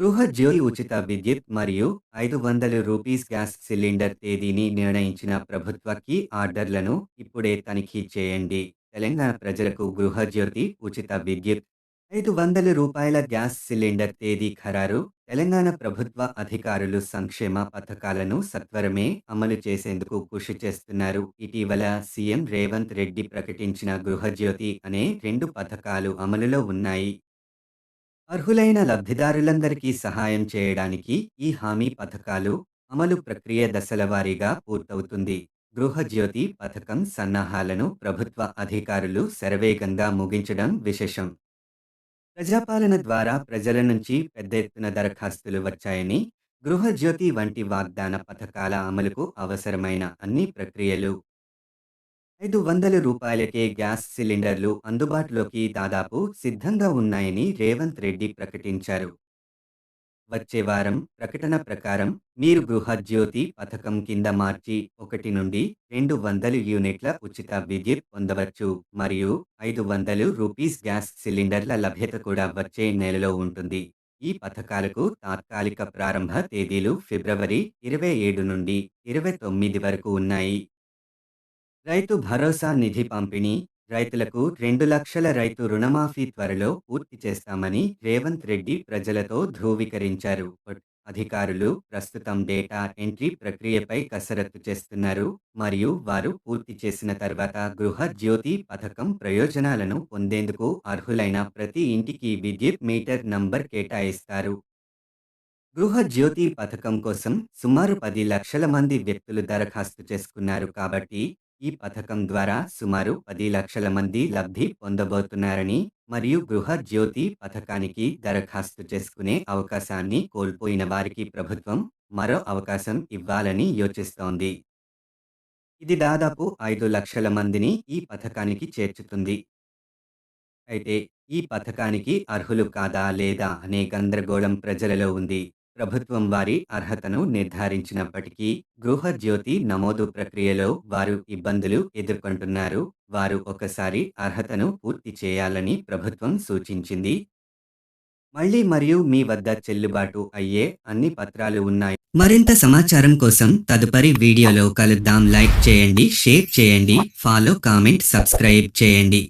గృహజ్యోతి ఉచిత విద్యుత్ మరియు రూ. 500 గ్యాస్ సిలిండర్ తేదీని నిర్ణయించిన ప్రభుత్వ కీ ఆర్డర్లను ఇప్పుడే తనిఖీ చేయండి. తెలంగాణ ప్రజలకు గృహజ్యోతి ఉచిత విద్యుత్ రూ. 500 గ్యాస్ సిలిండర్ తేదీ ఖరారు. తెలంగాణ ప్రభుత్వ అధికారులు సంక్షేమ పథకాలను సత్వరమే అమలు చేసేందుకు కృషి చేస్తున్నారు. ఇటీవల సీఎం రేవంత్ రెడ్డి ప్రకటించిన గృహజ్యోతి అనే 2 పథకాలు అమలులో ఉన్నాయి. అర్హులైన లబ్ధిదారులందరికీ సహాయం చేయడానికి ఈ హామీ పథకాలు అమలు ప్రక్రియ దశలవారీగా పూర్తవుతుంది. గృహజ్యోతి పథకం సన్నాహాలను ప్రభుత్వ అధికారులు శరవేగంగా ముగించడం విశేషం. ప్రజాపాలన ద్వారా ప్రజల నుంచి పెద్ద ఎత్తున దరఖాస్తులు వచ్చాయని, గృహజ్యోతి వంటి వాగ్దాన పథకాల అమలుకు అవసరమైన అన్ని ప్రక్రియలు రూ. 500కే గ్యాస్ సిలిండర్లు అందుబాటులోకి దాదాపు సిద్ధంగా ఉన్నాయని రేవంత్ రెడ్డి ప్రకటించారు. వచ్చే వారం ప్రకటన ప్రకారం మీరు గృహజ్యోతి పథకం కింద మార్చి 1 నుండి 200 యూనిట్ల ఉచిత విద్యుత్ పొందవచ్చు మరియు రూ. 500 గ్యాస్ సిలిండర్ల లభ్యత కూడా వచ్చే నెలలో ఉంటుంది. ఈ పథకాలకు తాత్కాలిక ప్రారంభ తేదీలు ఫిబ్రవరి 27 నుండి 29 వరకు ఉన్నాయి. రైతు భరోసా నిధి పంపిణీ. రైతులకు 2 లక్షల రైతు రుణమాఫీ త్వరలో పూర్తి చేస్తామని రేవంత్ రెడ్డి ప్రజలతో ధృవీకరించారు. అధికారులు ప్రస్తుతం డేటా ఎంట్రీ ప్రక్రియపై కసరత్తు చేస్తున్నారు మరియు వారు పూర్తి చేసిన తర్వాత గృహజ్యోతి పథకం ప్రయోజనాలను పొందేందుకు అర్హులైన ప్రతి ఇంటికి విద్యుత్ మీటర్ నంబర్ కేటాయిస్తారు. గృహజ్యోతి పథకం కోసం సుమారు 10 లక్షల మంది వ్యక్తులు దరఖాస్తు చేసుకున్నారు కాబట్టి ఈ పథకం ద్వారా సుమారు 10 లక్షల మంది లబ్ధి పొందబోతున్నారని మరియు గృహజ్యోతి పథకానికి దరఖాస్తు చేసుకునే అవకాశాన్ని కోల్పోయిన వారికి ప్రభుత్వం మరో అవకాశం ఇవ్వాలని యోచిస్తోంది. ఇది దాదాపు 5 లక్షల మందిని ఈ పథకానికి చేర్చుతుంది. అయితే ఈ పథకానికి అర్హులు కాదా లేదా అనే గందరగోళం ప్రజలలో ఉంది. ప్రభుత్వం వారి అర్హతను నిర్ధారించినప్పటికీ గృహజ్యోతి నమోదు ప్రక్రియలో వారు ఇబ్బందులు ఎదుర్కొంటున్నారు. వారు ఒకసారి అర్హతను పూర్తి చేయాలని ప్రభుత్వం సూచించింది. మరియు మీ వద్ద చెల్లుబాటు అయ్యే అన్ని పత్రాలు ఉన్నాయి. మరింత సమాచారం కోసం తదుపరి వీడియోలో కలుద్దాం. లైక్ చేయండి, షేర్ చేయండి, ఫాలో, కామెంట్, సబ్స్క్రైబ్ చేయండి.